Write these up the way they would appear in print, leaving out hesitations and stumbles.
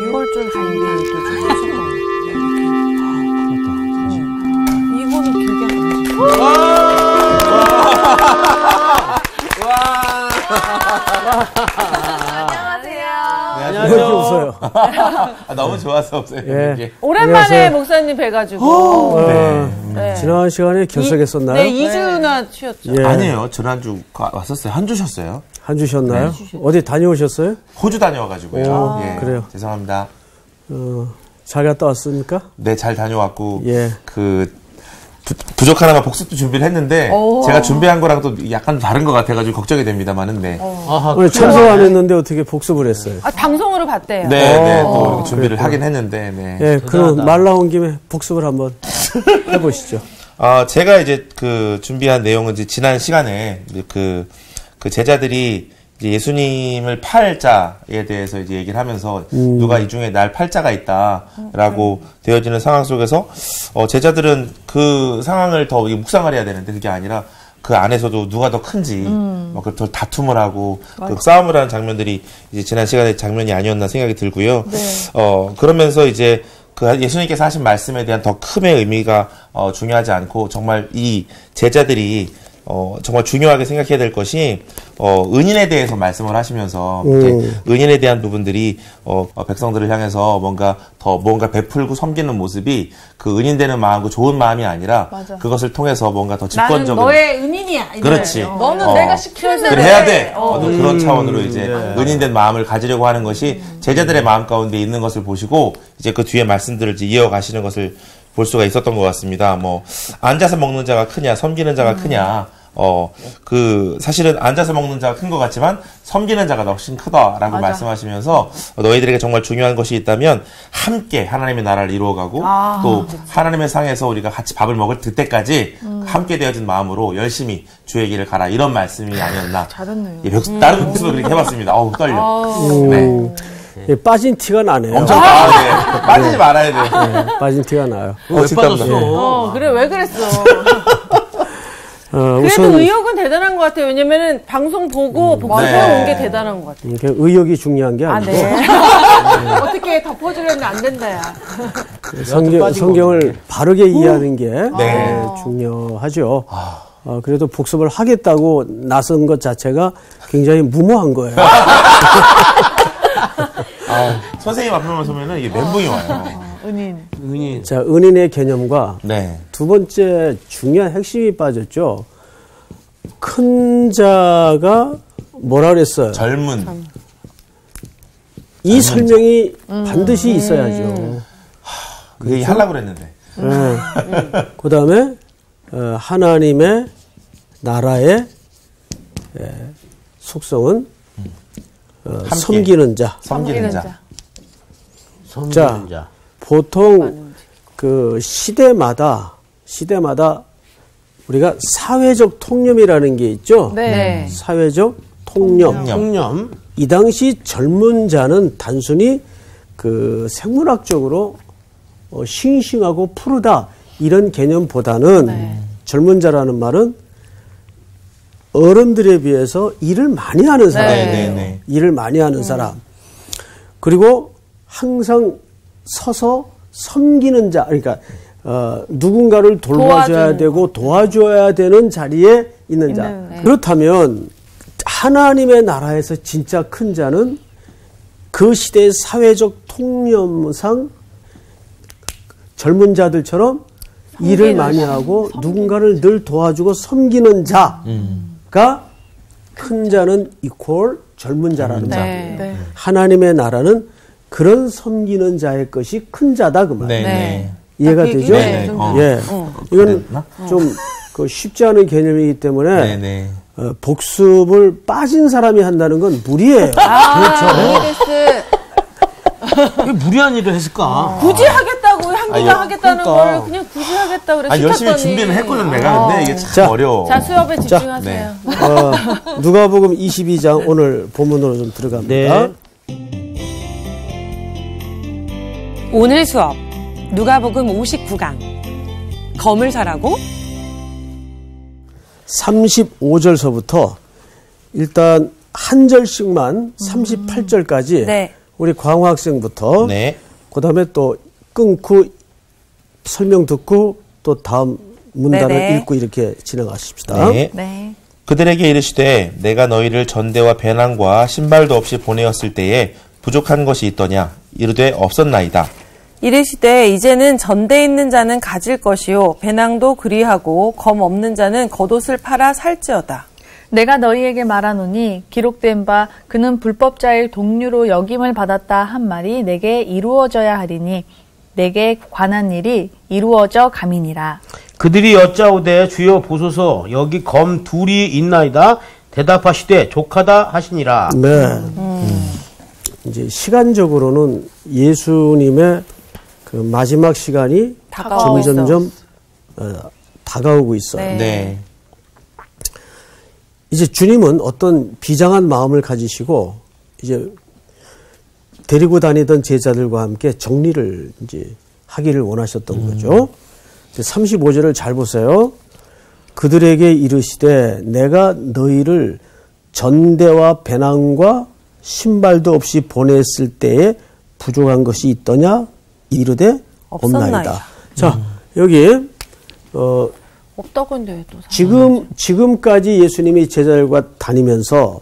유월절 준비도 좀 하실 거예요. 이거는 길게 안 하시고. 왜 이렇게 웃어요? 너무 좋아서 웃어요. 예. 오랜만에 목사님 뵈가지고. 네. 지난 시간에 결석했었나요? 네, 2주나 쉬었죠. 예. 아니에요. 지난주 왔었어요. 한 주 쉬었어요. 한 주 쉬었나요? 네. 어디 다녀오셨어요? 호주 다녀와가지고요. 예. 그래요. 죄송합니다. 잘 갔다 왔습니까? 네, 잘 다녀왔고. 예. 부족하나마 복습도 준비를 했는데 제가 준비한 거랑 또 약간 다른 것 같아가지고 걱정이 됩니다만은 네. 오늘 참석 안 했는데 어떻게 복습을 했어요? 방송으로 봤대요. 네, 또 준비를 하긴 했는데 네. 예, 그럼 말 나온 김에 복습을 한번 해보시죠. 제가 이제 준비한 내용은 이제 지난 시간에 그 제자들이 이제 예수님을 팔 자에 대해서 이제 얘기를 하면서 누가 이 중에 날 팔 자가 있다라고 되어지는 상황 속에서 제자들은 그 상황을 더 묵상을 해야 되는데 그게 아니라 그 안에서도 누가 더 큰지 더 다툼을 하고 싸움을 하는 장면들이 이제 지난 시간의 장면이 아니었나 생각이 들고요. 네. 그러면서 이제 예수님께서 하신 말씀에 대한 더 큰의 의미가 중요하지 않고 정말 이 제자들이 정말 중요하게 생각해야 될 것이 은인에 대해서 말씀을 하시면서 은인에 대한 부분들이 백성들을 향해서 뭔가 베풀고 섬기는 모습이 그 은인되는 마음과 좋은 마음이 아니라 맞아. 그것을 통해서 뭔가 더 집권적인 나는 너의 은인이야. 그렇지. 너는 내가 시키는 대로 해야 돼. 그런 차원으로 이제 은인된 마음을 가지려고 하는 것이 제자들의 마음 가운데 있는 것을 보시고 이제 그 뒤에 말씀들을 이제 이어가시는 것을 볼 수가 있었던 것 같습니다. 앉아서 먹는 자가 크냐, 섬기는 자가 크냐. 사실은 앉아서 먹는 자가 큰 것 같지만 섬기는 자가 훨씬 크다라고 말씀하시면서 너희들에게 정말 중요한 것이 있다면 함께 하나님의 나라를 이루어가고 또 하나님의 상에서 우리가 같이 밥을 먹을 그때까지 함께 되어진 마음으로 열심히 주의 길을 가라 이런 말씀이 아니었나. 잘했네요. 예, 다른 복습을 그렇게 해봤습니다. 떨려. 네. 예, 빠진 티가 나네요. 엄청 빠지지 말아야 돼요. 네, 빠진 티가 나요. 왜 빠졌어? 그래, 왜 그랬어? 그래도 우선 의욕은 대단한 것 같아요. 왜냐면은 방송 보고 복습해 온 게 대단한 것 같아요. 의욕이 중요한 게 아니고 어떻게 덮어주려면 안 된다, 야. 성경을 바르게 이해하는 게 중요하죠. 그래도 복습을 하겠다고 나선 것 자체가 굉장히 무모한 거예요. 선생님 앞에만 서면은 이게 멘붕이 와요. 은인. 자, 은인의 개념과 네. 두 번째 중요한 핵심이 빠졌죠. 큰 자가 뭐라 그랬어요? 젊은. 이 설명이 반드시 있어야죠. 그 얘기 하려고 그랬는데. 그 다음에 하나님의 나라의 속성은 섬기는 자. 섬기는 자. 자, 보통 그 시대마다 우리가 사회적 통념이라는 게 있죠. 네. 사회적 통념. 이 당시 젊은 자는 단순히 그 생물학적으로 싱싱하고 푸르다 이런 개념보다는 젊은 자라는 말은 어른들에 비해서 일을 많이 하는 사람이에요. 일을 많이 하는 사람. 그리고 항상 서서 섬기는 자, 그러니까 누군가를 돌봐줘야 되고 도와줘야 되는 자리에 있는 자. 그렇다면 하나님의 나라에서 진짜 큰 자는 그 시대의 사회적 통념상 젊은 자들처럼 일을 많이 하고 누군가를 늘 도와주고 섬기는 자가 큰 자는 이퀄 젊은 자라는 자. 하나님의 나라는 그런 섬기는 자의 것이 큰 자다 그 말이에요. 이해가 되죠? 예. 이건 좀 쉽지 않은 개념이기 때문에 복습을 빠진 사람이 한다는 건 무리예요. 그렇죠. 왜 무리한 일을 했을까? 굳이 하겠다고 한기가 하겠다는 걸 그냥 굳이 하겠다고 그래 시켰더니. 열심히 준비는 했거든 내가. 근데 이게 참 어려워. 자, 수업에 집중하세요. 누가복음 22장 오늘 본문으로 좀 들어갑니다. 오늘 수업 누가복음 59강 검을 사라고? 35절서부터 일단 한 절씩만 38절까지 우리 광호 학생부터 네. 그다음에 또 끊고 설명 듣고 또 다음 문단을 네네. 읽고 이렇게 진행하십시다. 네. 네. 그들에게 이르시되 내가 너희를 전대와 배낭과 신발도 없이 보내었을 때에 부족한 것이 있더냐 이르되 없었나이다. 이르시되 이제는 전대 있는 자는 가질 것이요 배낭도 그리하고 검 없는 자는 겉옷을 팔아 살지어다. 내가 너희에게 말하노니 기록된 바 그는 불법자의 동류로 역임을 받았다 한 말이 내게 이루어져야 하리니 내게 관한 일이 이루어져 감이니라. 그들이 여짜오되 주여 보소서 여기 검 둘이 있나이다. 대답하시되 족하다 하시니라. 네. 이제 시간적으로는 예수님의 그 마지막 시간이 다가오고 점점점 다가오고 있어요. 네. 네. 이제 주님은 어떤 비장한 마음을 가지시고 이제 데리고 다니던 제자들과 함께 정리를 이제 하기를 원하셨던 거죠. 35절을 잘 보세요. 그들에게 이르시되 내가 너희를 전대와 배낭과 신발도 없이 보냈을 때에 부족한 것이 있더냐 이르되 없나이다. 자, 여기 없다고 했는데 왜 또 지금까지 예수님이 제자들과 다니면서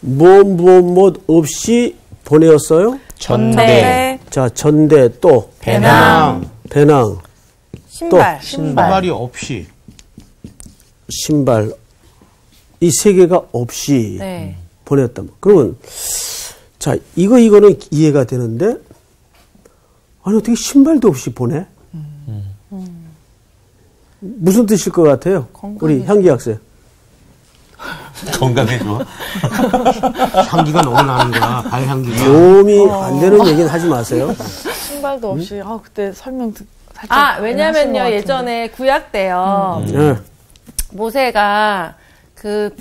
뭐 없이 보내었어요? 전대, 자, 전대 또 배낭, 신발. 신발이 없이. 신발 이 세 개가 없이 네. 보냈다. 그러면 자, 이거는 이해가 되는데 아니 어떻게 신발도 없이 보내? 무슨 뜻일 것 같아요? 우리 향기 학생. 건강해져. 향기가 너무 나는 거야. 발 향기가. 도움이 안 되는 얘기는 하지 마세요. 신발도 없이 그때 설명 살짝 하신 것 왜냐면요 같은데. 예전에 구약 때요 네. 모세가 그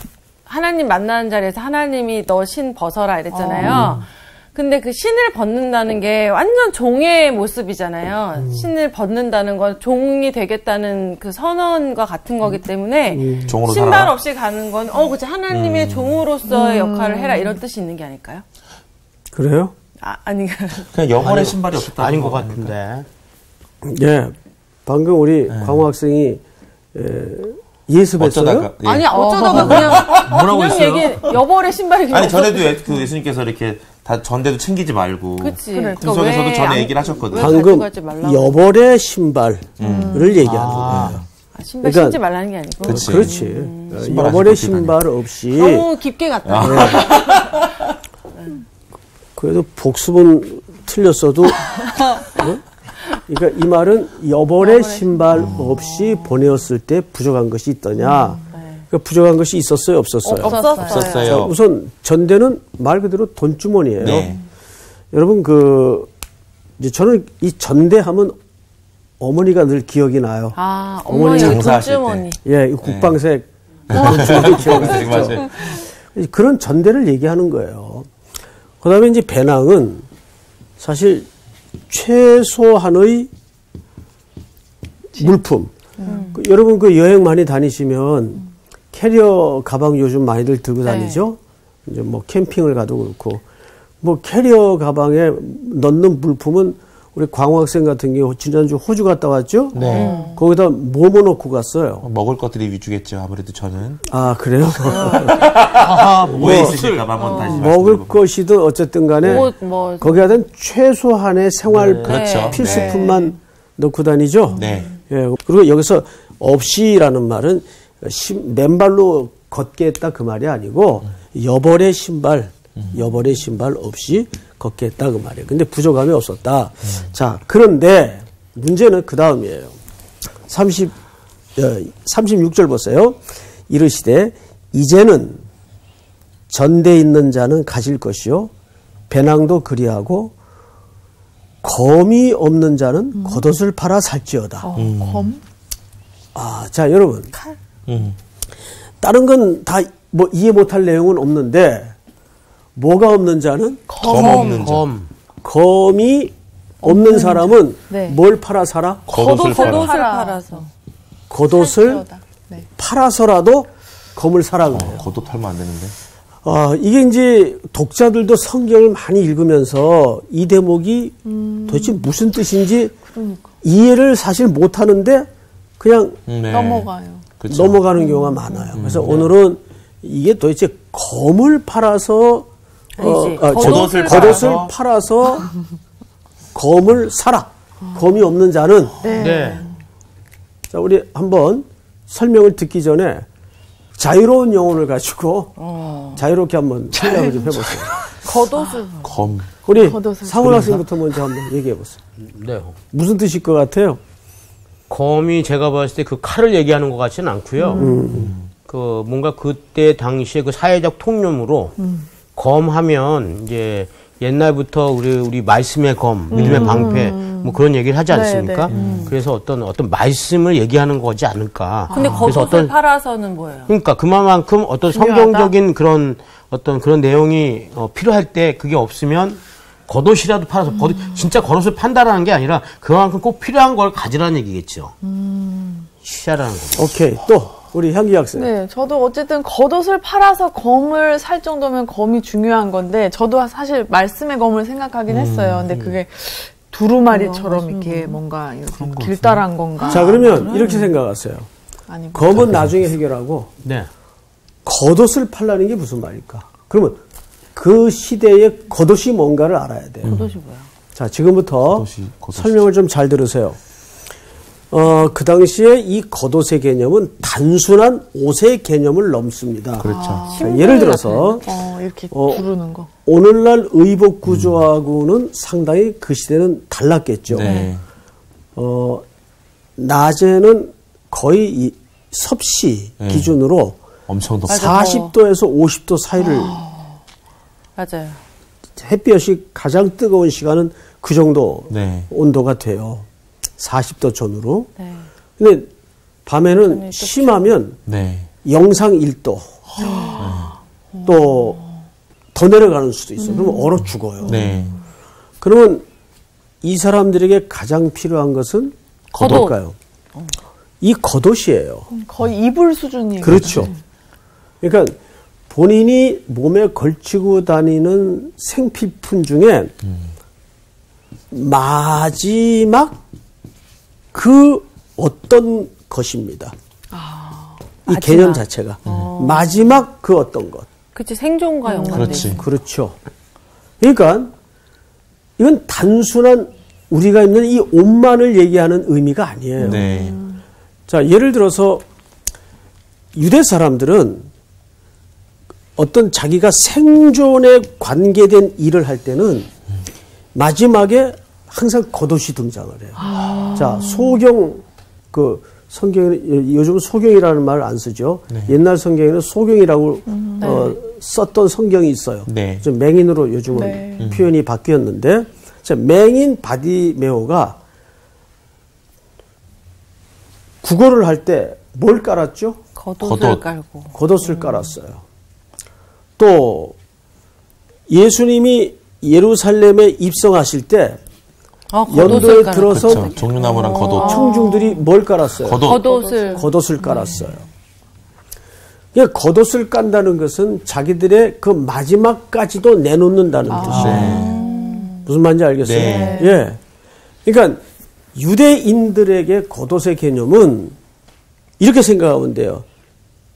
하나님 만나는 자리에서 하나님이 너 신 벗어라 이랬잖아요. 근데 그 신을 벗는다는 게 완전 종의 모습이잖아요. 신을 벗는다는 건 종이 되겠다는 그 선언과 같은 거기 때문에 종으로 신발 살아라. 없이 가는 건 그치 하나님의 종으로서의 역할을 해라 이런 뜻이 있는 게 아닐까요? 그래요? 아니 그냥 영원의 신발이 없었다. 아닌 것 같은데. 예. 방금 우리 광호 학생이 예습했어요? 어쩌다가 예. 아니 어쩌다가 그냥 뭐라고 그냥 했어요? 얘기 여벌의 신발이 그냥 아니 전에도 그 예수님께서 이렇게 다 전대도 챙기지 말고 그치. 그래. 그러니까 성경에서도 왜 전에 안- 얘기를 하셨거든요. 왜 방금 가져가지 말라고. 여벌의 신발을 얘기하는 거예요. 신발 그러니까- 신지 말라는 게 아니고. 그치. 그렇지. 신발 안 여벌의 신고 신발 없이 너무 깊게 갔다. 그래도 복습은 틀렸어도 그러니까 이 말은 여벌의 신발 없이 보내었을 때 부족한 것이 있더냐. 그러니까 부족한 것이 있었어요, 없었어요? 자, 없었어요. 우선 전대는 말 그대로 돈주머니예요. 네. 여러분 이제 저는 이 전대하면 어머니가 늘 기억이 나요. 어머니 장사하실 돈주머니. 예, 이 국방색 돈주머니 기억이 나죠. 맞아요. 그런 전대를 얘기하는 거예요. 그다음에 이제 배낭은 사실 최소한의 물품. 여러분 그 여행 많이 다니시면 캐리어 가방 요즘 많이들 들고 다니죠. 이제 뭐 캠핑을 가도 그렇고 뭐 캐리어 가방에 넣는 물품은 우리 광호 학생 같은 경우 지난주 호주 갔다 왔죠. 네. 거기다 뭐 넣고 갔어요. 먹을 것들이 위주겠죠. 아무래도 저는 아 그래요? 오해 있으실까봐 한번 다시 먹을 말씀드려볼게요. 것이든 어쨌든 간에 옷, 뭐. 거기에는 최소한의 생활 그렇죠. 필수품만 넣고 다니죠. 네. 예, 그리고 여기서 없이라는 말은 맨발로 걷게 했다 그 말이 아니고 여벌의 신발 없이 걷게 했다 그 말이에요. 근데 부족함이 없었다. 자, 그런데 문제는 그 다음이에요. 36절 보세요. 이르시되 이제는 전대 있는 자는 가질 것이요 배낭도 그리하고 검이 없는 자는 겉옷을 팔아 살지어다. 검? 자, 여러분. 다른 건 다 뭐 이해 못할 내용은 없는데 뭐가 없는 자는 검 없는 자. 검이 없는 사람은 네. 뭘 팔아 살아? 겉옷을 팔아. 겉옷을 팔아서. 겉옷을 네. 팔아서라도 검을 사라 그래요. 겉옷 팔면 안 되는데. 이게 이제 독자들도 성경을 많이 읽으면서 이 대목이 도대체 무슨 뜻인지 이해를 사실 못 하는데 그냥 넘어가요. 그쵸. 넘어가는 경우가 많아요. 그래서 오늘은 이게 도대체 검을 팔아서 겉옷을 팔아서 검을 사라. 검이 없는 자는 자, 우리 한번 설명을 듣기 전에 자유로운 영혼을 가지고 자유롭게 한번 생각을 좀 해보세요. 겉옷을 검. 우리 상훈 학생부터 먼저 한번 얘기해 보세요. 네. 무슨 뜻일 것 같아요? 검이 제가 봤을 때 그 칼을 얘기하는 것 같지는 않고요. 그 뭔가 그때 당시에 그 사회적 통념으로 검하면 이제 옛날부터 우리 말씀의 검, 믿음의 방패 뭐 그런 얘기를 하지 않습니까? 그래서 어떤 말씀을 얘기하는 거지 않을까. 근데 겉옷을 팔아서는 뭐예요? 그러니까 그만큼 어떤 성경적인 그런 내용이 필요할 때 그게 없으면 겉옷이라도 팔아서 진짜 겉옷을 판다라는 게 아니라 그만큼 꼭 필요한 걸 가지라는 얘기겠죠. 시야라는 거. 오케이. 또 우리 향기 학생. 네, 저도 어쨌든 겉옷을 팔아서 검을 살 정도면 검이 중요한 건데 저도 사실 말씀의 검을 생각하긴 했어요. 근데 그게 두루마리처럼 이렇게 뭔가 이렇게 길다란 건가? 자, 그러면 이렇게 생각하세요. 아니, 검은 나중에 해결하고 네. 겉옷을 팔라는 게 무슨 말일까? 그러면 그 시대의 겉옷이 뭔가를 알아야 돼요. 겉옷이 뭐야? 자, 지금부터 설명을 좀 잘 들으세요. 그 당시에 이 겉옷의 개념은 단순한 옷의 개념을 넘습니다. 그렇죠. 자, 예를 들어서 이렇게 두르는 거. 오늘날 의복 구조하고는 상당히 그 시대는 달랐겠죠. 네. 낮에는 거의 이 섭씨 기준으로 엄청 덥죠. 40도에서 50도 사이를 맞아요. 햇볕이 가장 뜨거운 시간은 그 정도 네. 온도가 돼요. 40도 전후로. 네. 근데 밤에는 심하면 네. 영상 1도. 또 더 내려가는 수도 있어요. 그러면 얼어 죽어요. 네. 그러면 이 사람들에게 가장 필요한 것은 겉옷일까요? 이 겉옷이에요. 거의 이불 수준이에요. 그렇죠. 그러니까 본인이 몸에 걸치고 다니는 생필품 중에 마지막 그 어떤 것입니다. 이 개념 자체가. 마지막 그 어떤 것. 그치, 생존과 연관돼 있어. 그렇죠. 그러니까 이건 단순한 우리가 입는 이 옷만을 얘기하는 의미가 아니에요. 네. 자, 예를 들어서 유대 사람들은 어떤 자기가 생존에 관계된 일을 할 때는 마지막에 항상 겉옷이 등장을 해요. 자, 소경, 성경에는, 요즘은 소경이라는 말을 안 쓰죠. 네. 옛날 성경에는 소경이라고 썼던 성경이 있어요. 네. 좀 맹인으로 요즘은 표현이 바뀌었는데, 자, 맹인 바디메오가 구걸을 할 때 뭘 깔았죠? 겉옷을 깔고. 겉옷을 깔았어요. 또 예수님이 예루살렘에 입성하실 때 연도에 들어서 그렇죠. 종류나무랑 겉옷. 청중들이 뭘 깔았어요? 겉옷을 깔았어요. 그러니까 겉옷을 깐다는 것은 자기들의 그 마지막까지도 내놓는다는 뜻이에요. 무슨 말인지 알겠어요? 네. 예. 그러니까 유대인들에게 겉옷의 개념은 이렇게 생각하면 돼요.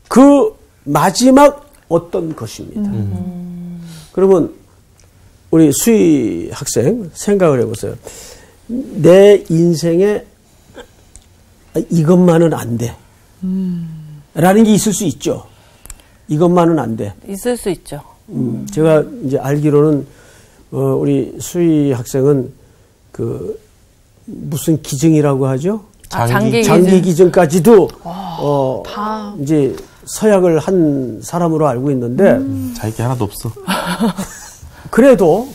그 마지막 어떤 것입니다. 그러면 우리 수희 학생 생각을 해보세요. 내 인생에 이것만은 안 돼. 라는 게 있을 수 있죠. 이것만은 안 돼. 있을 수 있죠. 제가 이제 알기로는 우리 수희 학생은 그 무슨 기증이라고 하죠? 장기 기증까지도 이제 서약을 한 사람으로 알고 있는데 자기 게 하나도 없어. 그래도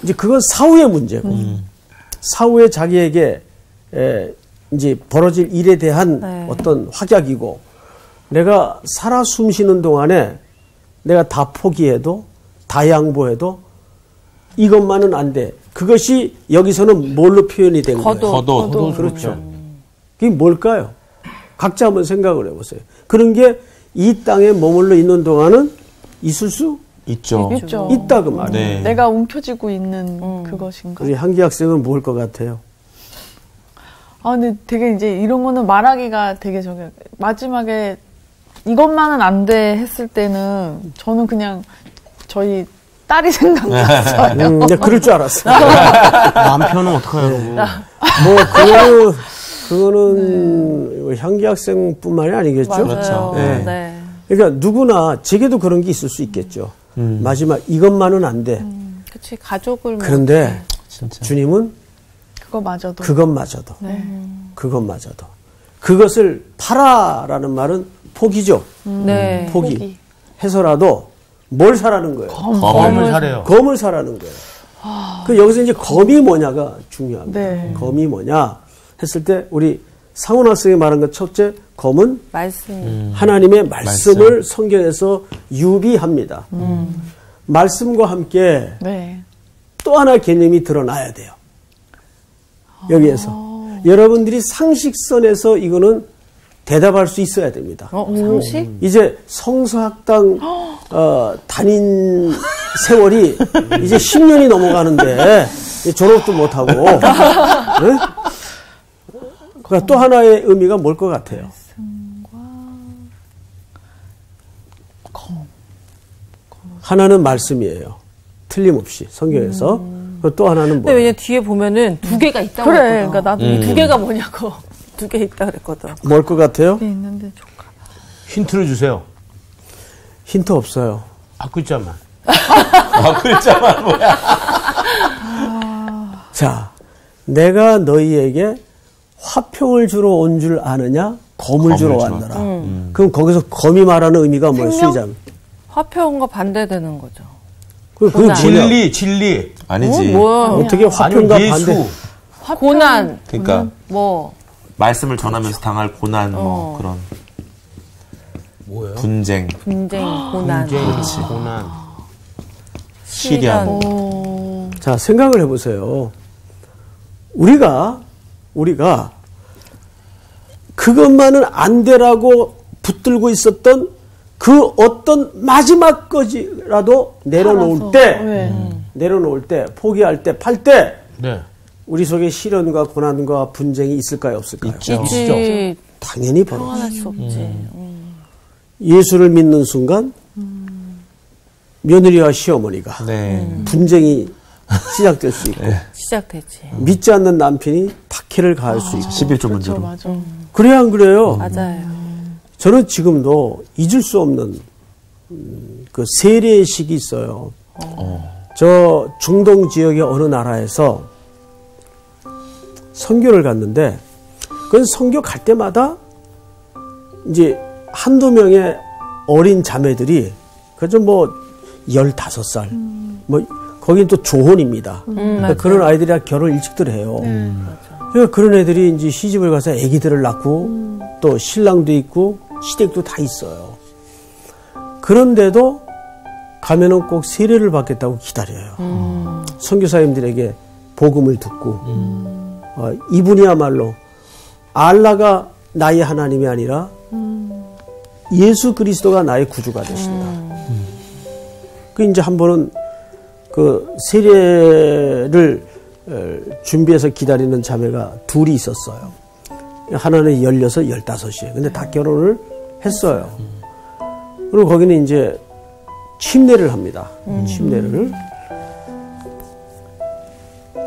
이제 그건 사후의 문제고 사후에 자기에게 이제 벌어질 일에 대한 어떤 확약이고 내가 살아 숨쉬는 동안에 내가 다 포기해도 다 양보해도 이것만은 안 돼. 그것이 여기서는 뭘로 표현이 된 거예요? 겉옷. 그렇죠. 그게 뭘까요? 각자 한번 생각을 해보세요. 그런 게 이 땅에 머물러 있는 동안은 있을 수 있죠. 있다 그 말이에요. 네. 내가 움켜쥐고 있는 그것인가. 우리 한기 학생은 뭘 것 같아요? 근데 되게 이제 이런 거는 말하기가 되게 마지막에 이것만은 안 돼 했을 때는 저는 그냥 저희 딸이 생각났어요. 근데 그럴 줄 알았어요. 남편은 어떡해요? 그거는 향기 학생뿐만이 아니겠죠. 맞아요. 그렇죠. 네. 네. 그러니까 누구나 제게도 그런 게 있을 수 있겠죠. 마지막 이것만은 안 돼. 그치, 가족을. 그런데 진짜. 주님은 그것마저도. 그것마저도. 그것을 팔아라는 말은 포기죠. 네. 포기. 해서라도 뭘 사라는 거예요? 검을 사래요. 검을 사라는 거예요. 그 여기서 이제 검이 뭐냐가 중요합니다. 네. 검이 뭐냐 했을 때 우리 상훈 학생이 말한 것 첫째, 검은 말씀. 하나님의 말씀을 성경에서 유비합니다. 말씀과 함께 네. 또 하나 개념이 드러나야 돼요. 여기에서. 여러분들이 상식선에서 이거는 대답할 수 있어야 됩니다. 상식? 이제 성서학당 다닌 세월이 이제 10년이 넘어가는데 졸업도 못하고 네? 그러니까 또 하나의 의미가 뭘 것 같아요? 하나는 말씀이에요. 틀림없이 성경에서. 또 하나는 근데 뭐예요? 왜냐 뒤에 보면은 두 개가 있다고 그래, 그랬거든. 그러니까 나도 이 두 개가 뭐냐고. 두 개 있다 그랬거든. 뭘 것 같아요? 있는데 조카. 힌트를 주세요. 힌트 없어요. 글자만. 글자만 뭐야. 자, 내가 너희에게 화평을 주러 온 줄 아느냐? 검을 주러 왔느라. 그럼 거기서 검이 말하는 의미가 뭐예요? 수의자면. 화평과 반대되는 거죠. 그게 고난. 뭐냐? 진리. 아니지. 뭐야? 어떻게 화평과 아니면 반대? 예수. 고난. 그러니까 뭐. 말씀을 전하면서 당할 고난 뭐 그런 뭐예요? 분쟁, 고난. 고난. 시련. 자, 생각을 해보세요. 우리가 그것만은 안 되라고 붙들고 있었던 그 어떤 마지막 거지라도 내려놓을 때, 포기할 때, 팔 때, 네. 우리 속에 시련과 고난과 분쟁이 있을까요, 없을까요? 있지. 당연히 평안할 벌어지죠. 수 없지. 예수를 믿는 순간 며느리와 시어머니가 네. 분쟁이 시작될 수 있고 시작되지. 믿지 않는 남편이 박해를 가할 수 있고 11조 문제로. 맞아. 그래야 안 그래요? 맞아요. 저는 지금도 잊을 수 없는 그 세례의 식이 있어요. 저 중동 지역의 어느 나라에서 선교를 갔는데 그건 선교 갈 때마다 이제 한두 명의 어린 자매들이 그저 뭐 15살 뭐 거긴 또 조혼입니다. 그러니까 그런 아이들이 결혼 일찍들 해요. 그러니까 그런 애들이 이제 시집을 가서 아기들을 낳고 또 신랑도 있고 시댁도 다 있어요. 그런데도 가면은 꼭 세례를 받겠다고 기다려요. 선교사님들에게 복음을 듣고 이분이야말로 알라가 나의 하나님이 아니라 예수 그리스도가 나의 구주가 되신다. 그 이제 한 번은 그 세례를 준비해서 기다리는 자매가 둘이 있었어요. 하나는 16, 15이에요. 근데 다 결혼을 했어요. 그리고 거기는 이제 침례를 합니다. 침례를.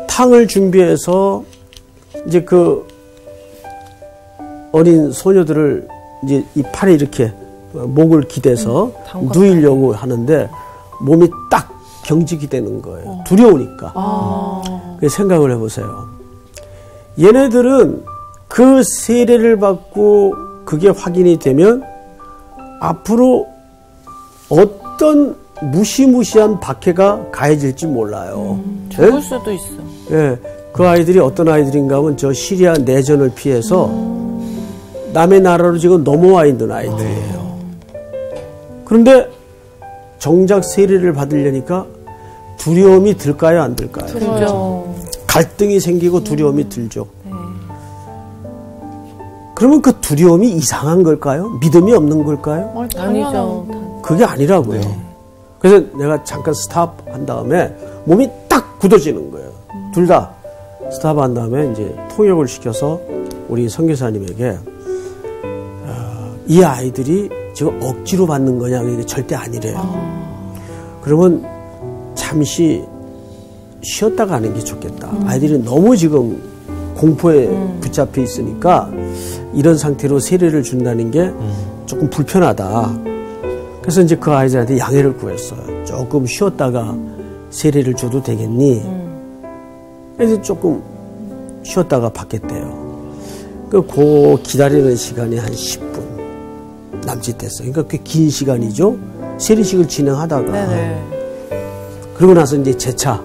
탕을 준비해서 이제 그 어린 소녀들을 이제 이 팔에 이렇게 목을 기대서 누이려고 하는데 몸이 딱 경직이 되는 거예요. 두려우니까. 생각을 해보세요. 얘네들은 그 세례를 받고 그게 확인이 되면 앞으로 어떤 무시무시한 박해가 가해질지 몰라요. 죽을 수도 있어. 예, 그 아이들이 어떤 아이들인가 하면 저 시리아 내전을 피해서 남의 나라로 지금 넘어와 있는 아이들이에요. 그런데 정작 세례를 받으려니까 두려움이 들까요, 안 들까요? 들죠. 갈등이 생기고 두려움이 들죠. 그러면 그 두려움이 이상한 걸까요? 믿음이 없는 걸까요? 아니죠. 그게 아니라고요. 그래서 내가 잠깐 스탑한 다음에 몸이 딱 굳어지는 거예요. 둘 다 스탑한 다음에 이제 통역을 시켜서 우리 선교사님에게 이 아이들이 지금 억지로 받는 거냐, 이게 절대 아니래요. 그러면 잠시 쉬었다 가는 게 좋겠다. 아이들이 너무 지금 공포에 붙잡혀 있으니까 이런 상태로 세례를 준다는 게 조금 불편하다. 그래서 이제 그 아이들한테 양해를 구했어요. 조금 쉬었다가 세례를 줘도 되겠니? 그래서 조금 쉬었다가 받겠대요. 그 기다리는 시간이 한 10분 남짓됐어요. 그러니까 꽤 긴 시간이죠. 세례식을 진행하다가. 네네. 그러고 나서 이제 재차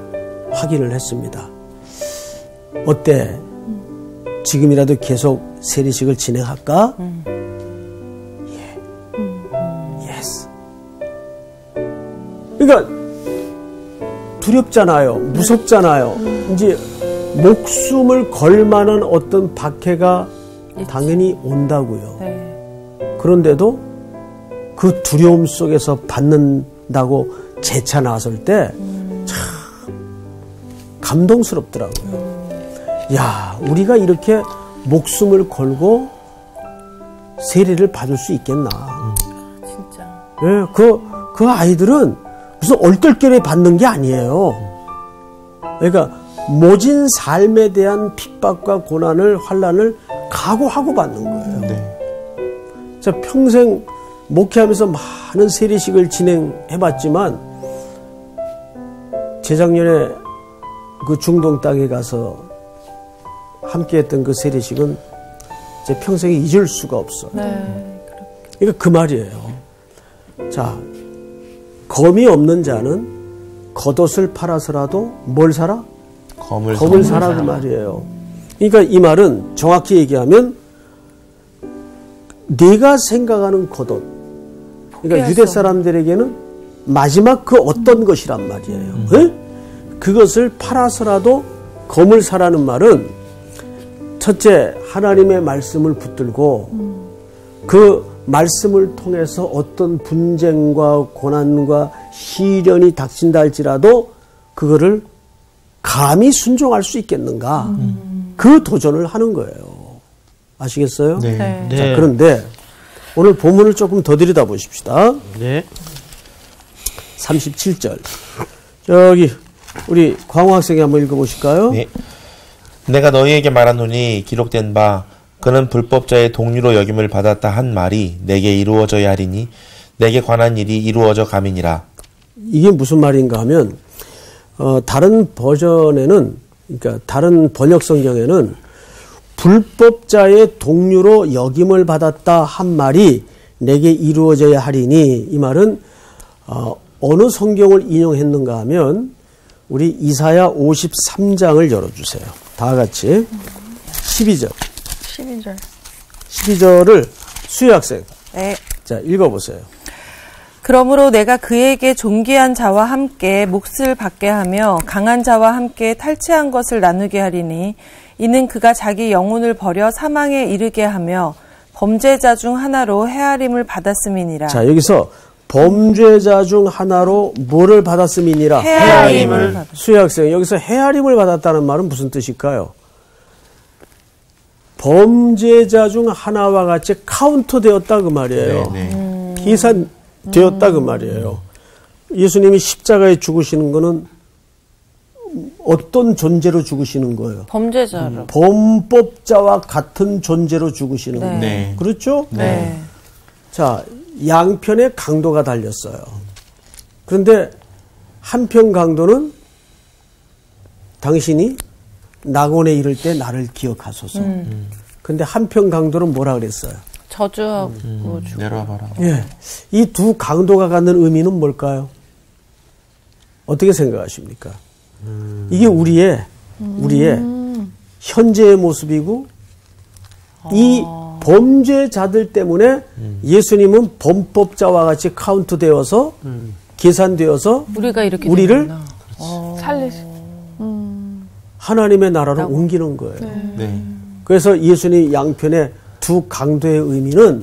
확인을 했습니다. 어때? 지금이라도 계속 세례식을 진행할까? 예. 예스. 그러니까 두렵잖아요. 무섭잖아요. 이제 목숨을 걸 만한 어떤 박해가 당연히 온다고요. 네. 그런데도 그 두려움 속에서 받는다고 재차 나설 때 참 감동스럽더라고요. 야, 우리가 이렇게 목숨을 걸고 세례를 받을 수 있겠나. 진짜. 예, 그 아이들은 무슨 얼떨결에 받는 게 아니에요. 그러니까 모진 삶에 대한 핍박과 고난을, 환난을 각오하고 받는 거예요. 네. 자, 평생 목회하면서 많은 세례식을 진행해봤지만 재작년에 그 중동 땅에 가서 함께했던 그 세례식은 제 평생에 잊을 수가 없어요. 네. 그러니까 그 말이에요. 자, 검이 없는 자는 겉옷을 팔아서라도 뭘 사라? 검을 사라 그 말이에요. 그러니까 이 말은 정확히 얘기하면 네가 생각하는 겉옷, 그러니까 유대 사람들에게는 마지막 그 어떤 것이란 말이에요. 네? 그것을 팔아서라도 검을 사라는 말은 첫째, 하나님의 말씀을 붙들고 그 말씀을 통해서 어떤 분쟁과 고난과 시련이 닥친다 할지라도 그거를 감히 순종할 수 있겠는가? 그 도전을 하는 거예요. 아시겠어요? 네. 네. 자, 그런데 오늘 본문을 조금 더 들여다보십시다. 네. 37절. 저기 우리 광호 학생이 한번 읽어보실까요? 네. 내가 너희에게 말하노니 기록된 바 그는 불법자의 동류로 여김을 받았다 한 말이 내게 이루어져야 하리니 내게 관한 일이 이루어져 가미니라. 이게 무슨 말인가 하면 다른 버전에는, 그러니까 다른 번역 성경에는 불법자의 동류로 여김을 받았다 한 말이 내게 이루어져야 하리니, 이 말은 어느 성경을 인용했는가 하면 우리 이사야 53장을 열어주세요. 다 같이 12절. 12절을 수희 학생. 네. 자, 읽어보세요. 그러므로 내가 그에게 존귀한 자와 함께 몫을 받게 하며 강한 자와 함께 탈취한 것을 나누게 하리니 이는 그가 자기 영혼을 버려 사망에 이르게 하며 범죄자 중 하나로 헤아림을 받았음이니라. 자, 여기서 범죄자 중 하나로 뭐를 받았음이니라? 헤아림을 받았다. 수희 학생, 여기서 헤아림을 받았다는 말은 무슨 뜻일까요? 범죄자 중 하나와 같이 카운터되었다 그 말이에요. 네. 계산되었다 그 말이에요. 예수님이 십자가에 죽으시는 거는 어떤 존재로 죽으시는 거예요? 범죄자로. 범법자와 같은 존재로 죽으시는 거예요. 네. 그렇죠? 네. 자, 양편에 강도가 달렸어요. 그런데 한편 강도는 당신이 낙원에 이를 때 나를 기억하소서. 근데 한편 강도는 뭐라 그랬어요? 저주하고 내려와 봐라. 예. 이 두 강도가 갖는 의미는 뭘까요? 어떻게 생각하십니까? 이게 우리의 현재의 모습이고, 이 범죄자들 때문에 예수님은 범법자와 같이 카운트되어서 계산되어서 우리가 이렇게 우리를 살리시. 하나님의 나라로 옮기는 거예요. 네. 그래서 예수님 양편의 두 강도의 의미는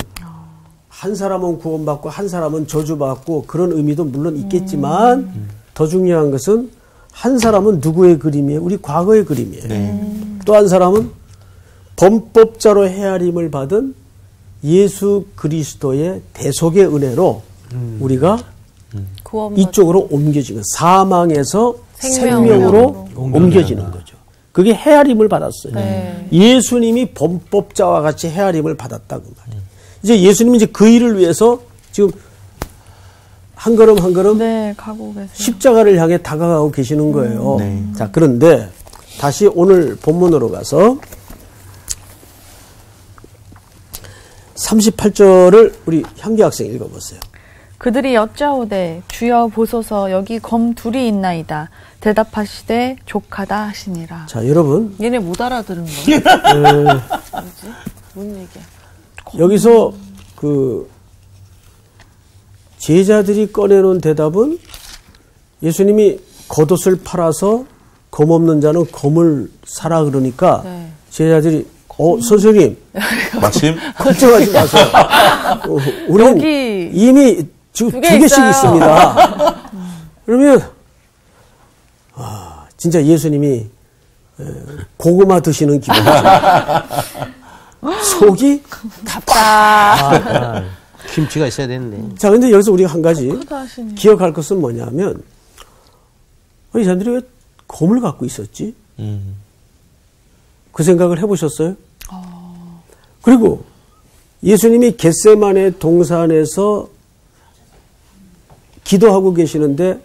한 사람은 구원받고 한 사람은 저주받고 그런 의미도 물론 있겠지만 더 중요한 것은 한 사람은 누구의 그림이에요? 우리 과거의 그림이에요. 또 한 사람은 범법자로 헤아림을 받은 예수 그리스도의 대속의 은혜로 우리가 이쪽으로 옮겨진 거. 사망에서 생명으로 옮겨지는 거죠. 그게 헤아림을 받았어요. 네. 예수님이 범법자와 같이 헤아림을 받았다고 말이에요. 이제 예수님이 이제 그 일을 위해서 지금 한 걸음 한 걸음 네, 가고 계세요. 십자가를 향해 다가가고 계시는 거예요. 네. 자, 그런데 다시 오늘 본문으로 가서 38절을 우리 향기 학생 읽어보세요. 그들이 여짜오되 주여 보소서 여기 검 둘이 있나이다. 대답하시되 족하다 하시니라. 자, 여러분. 얘네 못 알아들은 거야. 뭐지? 뭔 얘기야? 여기서 그 제자들이 꺼내놓은 대답은 예수님이 겉옷을 팔아서 검 없는 자는 검을 사라 그러니까 네. 제자들이 선생님 마침 걱정하지 마세요. 우리는 여기 이미 지금 두 개씩 있어요. 있습니다. 그러면 진짜 예수님이 고구마 드시는 기분이죠. 속이 답다. 김치가 있어야 되는데. 자, 근데 여기서 우리가 한 가지 기억할 것은 뭐냐면 이 사람들이 왜 검을 갖고 있었지? 그 생각을 해보셨어요? 그리고 예수님이 겟세마네 동산에서 기도하고 계시는데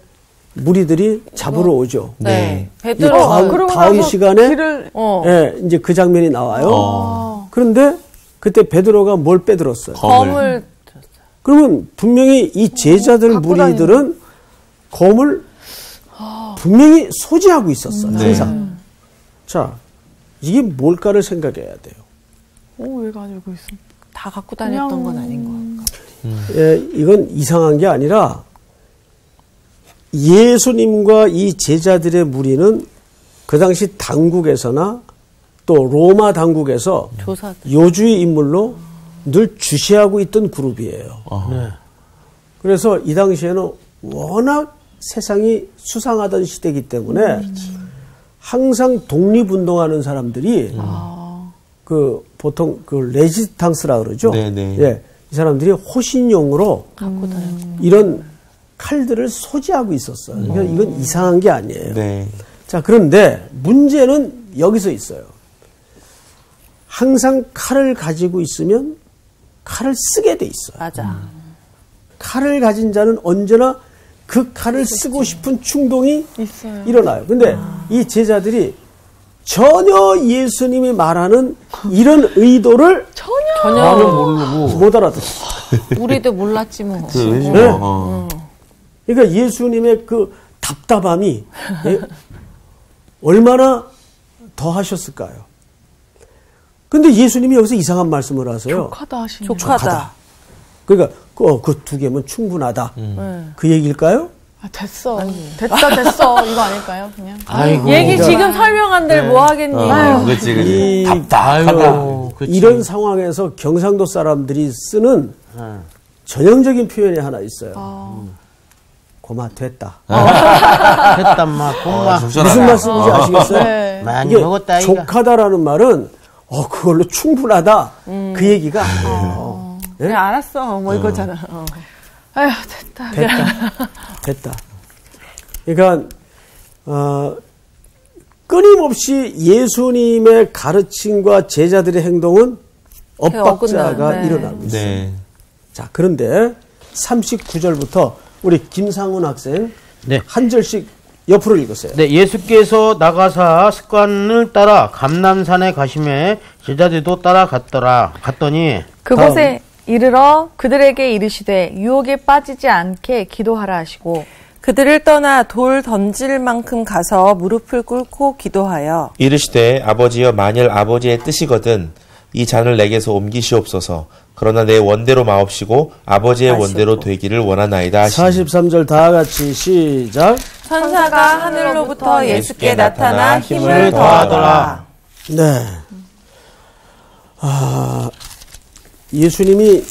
무리들이 잡으러 오죠. 네. 이제 베드로 다음 시간에 예, 이제 그 장면이 나와요. 그런데 그때 베드로가 뭘 빼들었어요? 검을 그러면 분명히 이 제자들 무리들은 검을 분명히 소지하고 있었어요. 항상. 자, 이게 뭘까를 생각해야 돼요. 왜 가지고 있어? 다 갖고 다녔던 건 아닌 것 같아요. 예, 이건 이상한 게 아니라 예수님과 이 제자들의 무리는 그 당시 당국에서나 또 로마 당국에서 요주의 인물로 늘 주시하고 있던 그룹이에요. 네. 그래서 이 당시에는 워낙 세상이 수상하던 시대이기 때문에 항상 독립운동하는 사람들이 그 보통 그 레지스탕스라 그러죠. 네네. 예, 이 사람들이 호신용으로 이런 칼들을 소지하고 있었어요. 그러니까 이건 이상한 게 아니에요. 네. 자, 그런데 문제는 여기서 있어요. 항상 칼을 가지고 있으면 칼을 쓰게 돼 있어요. 맞아. 칼을 가진 자는 언제나 그 칼을 쓰고 싶은 충동이 일어나요. 근데 이 제자들이 전혀 예수님이 말하는 이런 의도를 전혀 모르고 못 알아듣어요. 우리도 몰랐지 뭐. 그러니까 예수님의 그 답답함이 얼마나 더 하셨을까요? 근데 예수님이 여기서 이상한 말씀을 하세요. 족하다 하시니라. 족하다. 그러니까 그 두 개면 충분하다. 그 얘기일까요? 됐어. 됐어. 이거 아닐까요? 그냥. 아이고. 얘기 지금 설명한들 뭐 하겠니? 그렇지. 답답하다. 이런 상황에서 경상도 사람들이 쓰는 전형적인 표현이 하나 있어요. 고마 됐다. 됐단 마, 고마. 무슨 말씀인지 아시겠어요? 네. 많이 이게 먹었다, 이가. 족하다라는 말은 그걸로 충분하다 그 얘기가 아니에요. 네? 그래 알았어. 뭐 이거잖아. 아휴, 됐다. 그러니까 끊임없이 예수님의 가르침과 제자들의 행동은 엇박자가 일어나고 있어요. 네. 자, 그런데 39절부터 우리 김상훈 학생 네. 한 절씩 옆으로 읽으세요. 네, 예수께서 나가사 습관을 따라 감람산에 가심에 제자들도 갔더니 그곳에 이르러 그들에게 이르시되 유혹에 빠지지 않게 기도하라 하시고 그들을 떠나 돌 던질 만큼 가서 무릎을 꿇고 기도하여 이르시되 아버지여 만일 아버지의 뜻이거든 이 잔을 내게서 옮기시옵소서. 그러나 내 원대로 마옵시고 아버지의 원대로 되기를 원하나이다 하시니 43절 다 같이 시작. 천사가 하늘로부터 예수께 나타나 힘을 더하더라. 네. 예수님이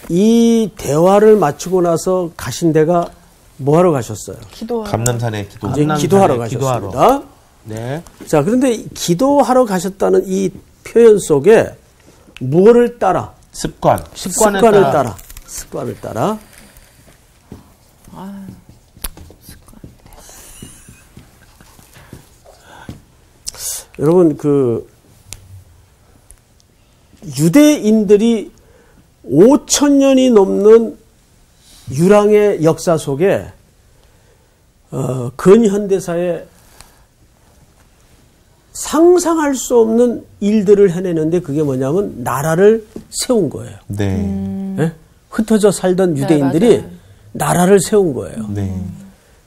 이 대화를 마치고 나서 가신 데가 뭐 하러 가셨어요? 감람산에 이제 기도하러 가셨습니다. 네. 자, 그런데 기도하러 가셨다는 이 표현 속에 뭐를 따라? 습관을 따라. 습관을 따라. 여러분, 유대인들이 5,000년이 넘는 유랑의 역사 속에 근현대사에 상상할 수 없는 일들을 해내는데 그게 뭐냐면 나라를 세운 거예요. 네. 네? 흩어져 살던 유대인들이 나라를 세운 거예요. 네.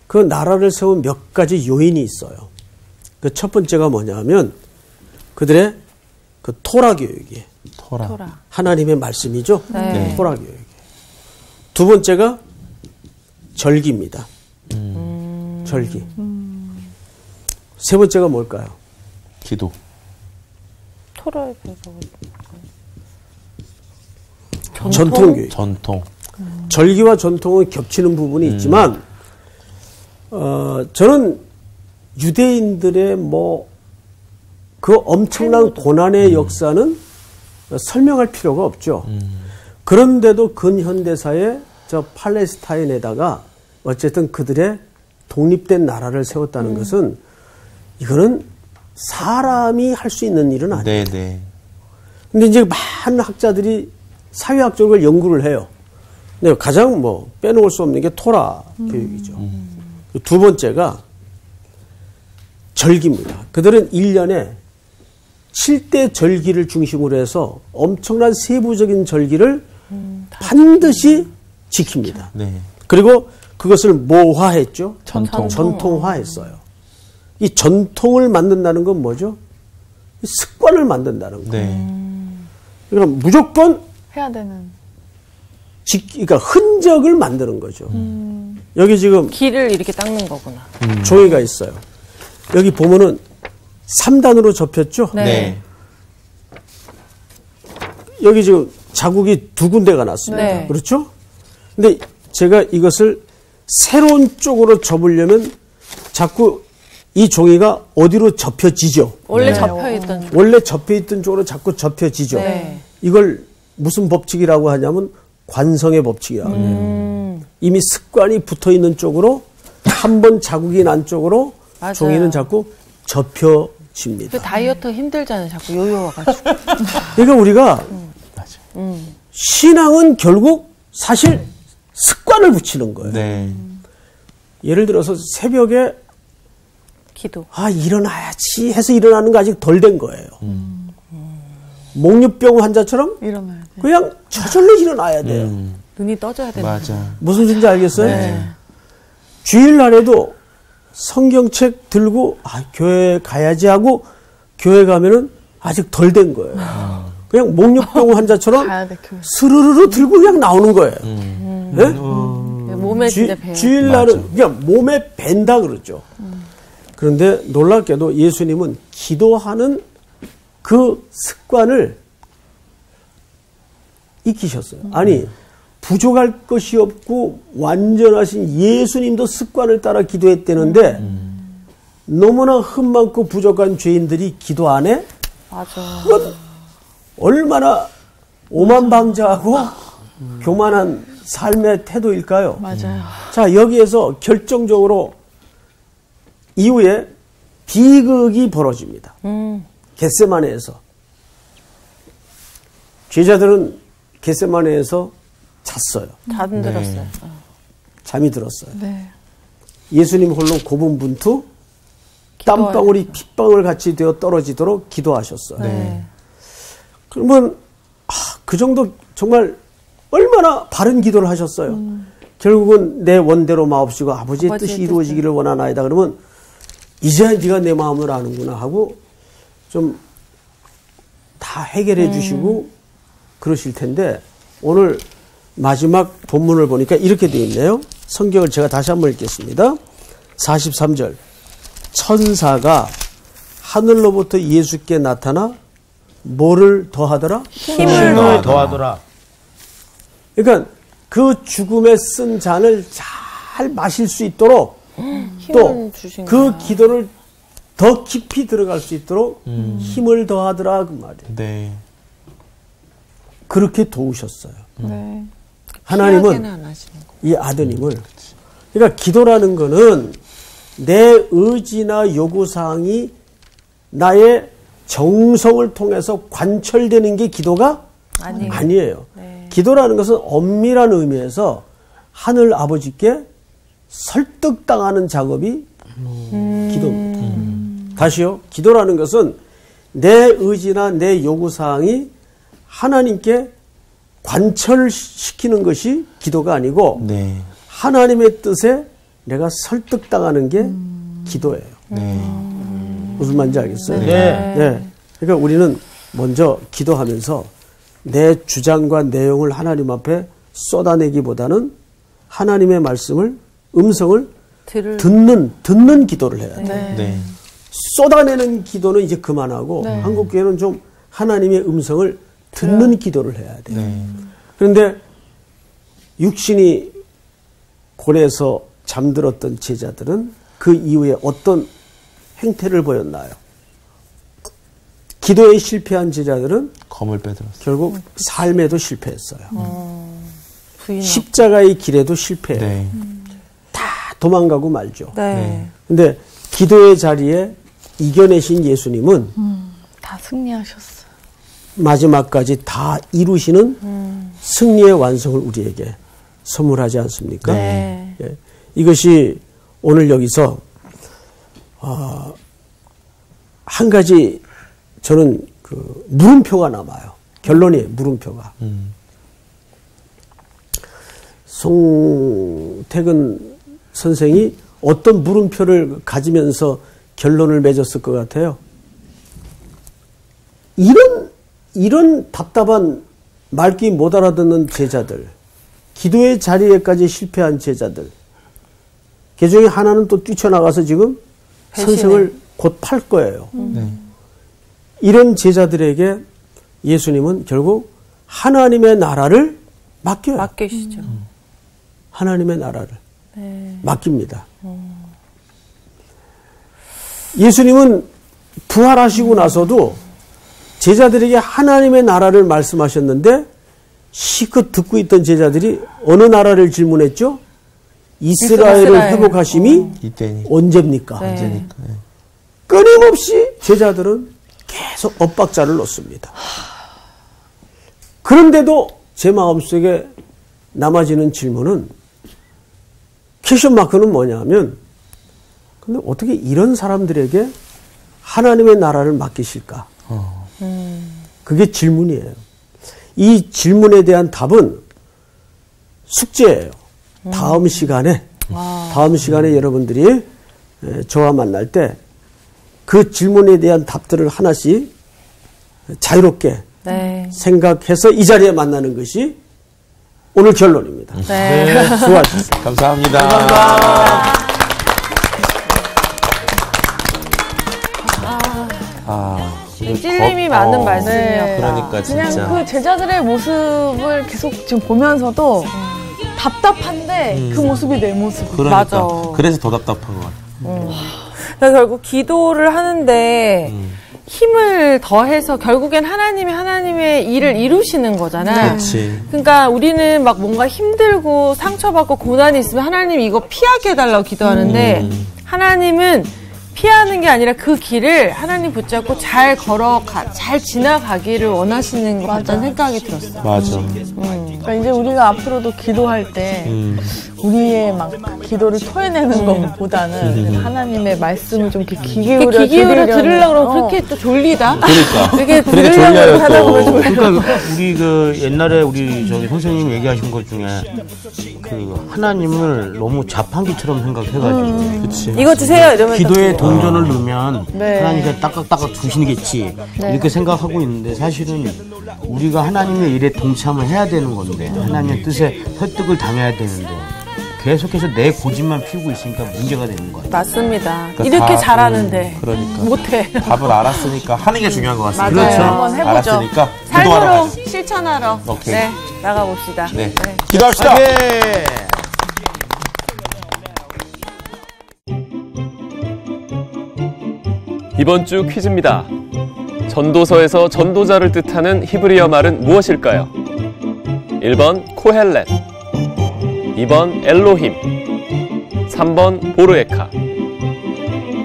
그 나라를 세운 몇 가지 요인이 있어요. 그 첫 번째가 뭐냐면 그들의 그 토라 교육이에요. 토라. 하나님의 말씀이죠. 네. 토라 교육. 두 번째가 절기입니다. 절기. 세 번째가 뭘까요? 기도. 토라에 전통 교육. 전통. 절기와 전통은 겹치는 부분이 있지만 저는 유대인들의 그 엄청난 고난의 역사는 설명할 필요가 없죠. 그런데도 근현대사에 저 팔레스타인에다가 어쨌든 그들의 독립된 나라를 세웠다는 것은 이거는 사람이 할 수 있는 일은 아니에요. 네. 근데 이제 많은 학자들이 사회학적으로 연구를 해요. 근데 가장 빼놓을 수 없는 게 토라 교육이죠. 두 번째가 절기입니다. 그들은 1년에 7대 절기를 중심으로 해서 엄청난 세부적인 절기를 반드시 지킵니다. 네. 그리고 그것을 뭐화했죠? 전통화했어요. 이 전통을 만든다는 건 뭐죠? 습관을 만든다는 거예요. 네. 그러니까 무조건 해야 되는. 그러니까 흔적을 만드는 거죠. 여기 지금 길을 이렇게 닦는 거구나. 종이가 있어요. 여기 보면은 3단으로 접혔죠? 네. 여기 지금 자국이 두 군데가 났습니다. 네. 그렇죠? 근데 제가 이것을 새로운 쪽으로 접으려면 자꾸 이 종이가 어디로 접혀지죠? 원래 접혀있던 원래 접혀있던 쪽으로 자꾸 접혀지죠? 네. 이걸 무슨 법칙이라고 하냐면 관성의 법칙이라고 해요. 이미 습관이 붙어있는 쪽으로 한 번 자국이 난 쪽으로 맞아요. 종이는 자꾸 접혀집니다. 그 다이어트 힘들잖아요. 자꾸 요요 와가지고. 그러니까 우리가 신앙은 결국 사실 습관을 붙이는 거예요. 네. 예를 들어서 새벽에 기도. 일어나야지 해서 일어나는 거 아직 덜 된 거예요. 목류병 환자처럼 일어나야 돼. 그냥 저절로 일어나야 돼요. 눈이 떠져야 되는 맞아. 무슨 소리인지 알겠어요? 네. 주일날에도 성경책 들고 교회 가야지 하고 교회 가면은 아직 덜 된 거예요. 그냥 목류병 환자처럼 가야 돼, 교회. 스르르르 들고 그냥 나오는 거예요. 네? 몸에 진짜 배. 주일날은 그냥 몸에 밴다 그러죠. 그런데 놀랍게도 예수님은 기도하는 그 습관을 익히셨어요. 아니 부족할 것이 없고 완전하신 예수님도 습관을 따라 기도했다는데 너무나 흠 많고 부족한 죄인들이 기도 안 해? 맞아. 그건 얼마나 오만방자하고 교만한 삶의 태도일까요? 맞아요. 자, 여기에서 결정적으로 이후에 비극이 벌어집니다. 겟세마네에서. 제자들은 겟세마네에서 잤어요. 잠들었어요. 잠이 들었어요. 네. 예수님 홀로 고분분투 땀방울이 핏방울 같이 되어 떨어지도록 기도하셨어요. 네. 그러면 그 정도 정말 얼마나 바른 기도를 하셨어요. 결국은 내 원대로 마옵시고 아버지의 뜻이 이루어지기를 원하나이다. 그러면 이제야 네가 내 마음을 아는구나 하고 좀 다 해결해 주시고 그러실 텐데 오늘 마지막 본문을 보니까 이렇게 되어 있네요. 성경을 제가 다시 한번 읽겠습니다. 43절 천사가 하늘로부터 예수께 나타나 뭐를 더하더라? 힘을 더하더라. 그러니까 그 죽음에 쓴 잔을 잘 마실 수 있도록 또 그 기도를 더 깊이 들어갈 수 있도록 힘을 더하더라 그 말이에요. 네. 그렇게 도우셨어요. 하나님은 이 아드님을 그러니까 기도라는 거는 내 의지나 요구사항이 나의 정성을 통해서 관철되는 게 기도가 아니에요. 네. 기도라는 것은 엄밀한 의미에서 하늘 아버지께 설득당하는 작업이 기도입니다. 다시요. 기도라는 것은 내 의지나 내 요구사항이 하나님께 관철시키는 것이 기도가 아니고 네. 하나님의 뜻에 내가 설득당하는 게 기도예요. 무슨 말인지 알겠어요? 네. 네. 그러니까 우리는 먼저 기도하면서 내 주장과 내용을 하나님 앞에 쏟아내기보다는 하나님의 말씀을 음성을 듣는 기도를 해야 돼요. 네. 쏟아내는 기도는 이제 그만하고 한국교회는 좀 하나님의 음성을 듣는 기도를 해야 돼요. 그런데 육신이 고뇌에서 잠들었던 제자들은 그 이후에 어떤 행태를 보였나요? 기도에 실패한 제자들은 검을 빼들었어요. 결국 삶에도 실패했어요. 십자가의 길에도 실패해요. 네. 다 도망가고 말죠. 근데 기도의 자리에 이겨내신 예수님은 다 승리하셨어요. 마지막까지 다 이루시는 승리의 완성을 우리에게 선물하지 않습니까? 네. 예. 이것이 오늘 여기서 한 가지 저는 그 물음표가 남아요. 결론이 물음표가. 송태근 선생이 어떤 물음표를 가지면서 결론을 맺었을 것 같아요. 이런 답답한 말귀 못 알아듣는 제자들, 기도의 자리에까지 실패한 제자들, 그 중에 하나는 또 뛰쳐나가서 지금 선생을 곧 팔 거예요. 이런 제자들에게 예수님은 결국 하나님의 나라를 맡겨요. 맡기시죠. 하나님의 나라를 맡깁니다. 예수님은 부활하시고 나서도 제자들에게 하나님의 나라를 말씀하셨는데 실컷 듣고 있던 제자들이 어느 나라를 질문했죠? 이스라엘을 회복하심이 언제입니까? 언제니까. 끊임없이 제자들은 계속 엇박자를 놓습니다. 그런데도 제 마음속에 남아지는 질문은 퀘션 마크는 뭐냐면 근데 어떻게 이런 사람들에게 하나님의 나라를 맡기실까? 그게 질문이에요. 이 질문에 대한 답은 숙제예요. 다음 시간에 여러분들이 저와 만날 때 그 질문에 대한 답들을 하나씩 자유롭게 생각해서 이 자리에 만나는 것이 오늘 결론입니다. 수고하셨습니다. 감사합니다. 찔림이 많은 말씀이었다. 그러니까 진짜. 그냥 그 제자들의 모습을 계속 지금 보면서도 답답한데 그 모습이 내 모습. 그러니까. 맞아. 그래서 더 답답한 것 같아요. 그래서 결국 기도를 하는데 힘을 더해서 결국엔 하나님의 일을 이루시는 거잖아. 그렇지. 그러니까 우리는 막 뭔가 힘들고 상처받고 고난이 있으면 하나님 이거 피하게 해달라고 기도하는데 하나님은 피하는 게 아니라 그 길을 하나님 붙잡고 잘 잘 지나가기를 원하시는 것 같다는 생각이 들었어. 맞아. 그러니까 이제 우리가 앞으로도 기도할 때 우리의 막 기도를 토해내는 것보다는 하나님의 말씀을 좀 이렇게 귀 기울여 들으려고 그러면 그렇게 또 졸리다. 그러니까. 그렇게 들으려고 하다 보면 졸려. 그러니까 우리 그 옛날에 우리 저기 선생님 얘기하신 것 중에 그 하나님을 너무 자판기처럼 생각해가지고. 그치. 이거 드세요 이러면 기도에 동전을 넣으면 하나님께 딱딱딱딱 주시겠지 이렇게 생각하고 있는데 사실은 우리가 하나님의 일에 동참을 해야 되는 건데 하나님의 뜻에 설득을 당해야 되는데 계속해서 내 고집만 피우고 있으니까 문제가 되는 거예요. 맞습니다. 그러니까 이렇게 잘하는데 그러니까 못해. 답을 알았으니까 하는 게 중요한 것 같습니다. 맞아요. 그렇죠. 한번 해보죠. 알았으니까 기도하러 삶으로 가죠. 실천하러 오케이. 네, 나가봅시다. 네. 기도합시다. 네. 이번 주 퀴즈입니다. 전도서에서 전도자를 뜻하는 히브리어 말은 무엇일까요? 1번 코헬렛, 2번 엘로힘, 3번 보르에카.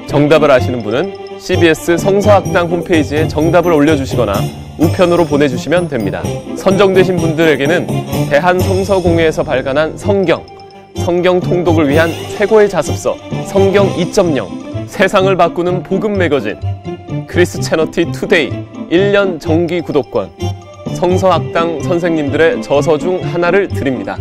정답을 아시는 분은 CBS 성서학당 홈페이지에 정답을 올려주시거나 우편으로 보내주시면 됩니다. 선정되신 분들에게는 대한성서공회에서 발간한 성경 통독을 위한 최고의 자습서 성경 2.0, 세상을 바꾸는 복음 매거진 크리스채너티 투데이 1년 정기 구독권, 성서학당 선생님들의 저서 중 하나를 드립니다.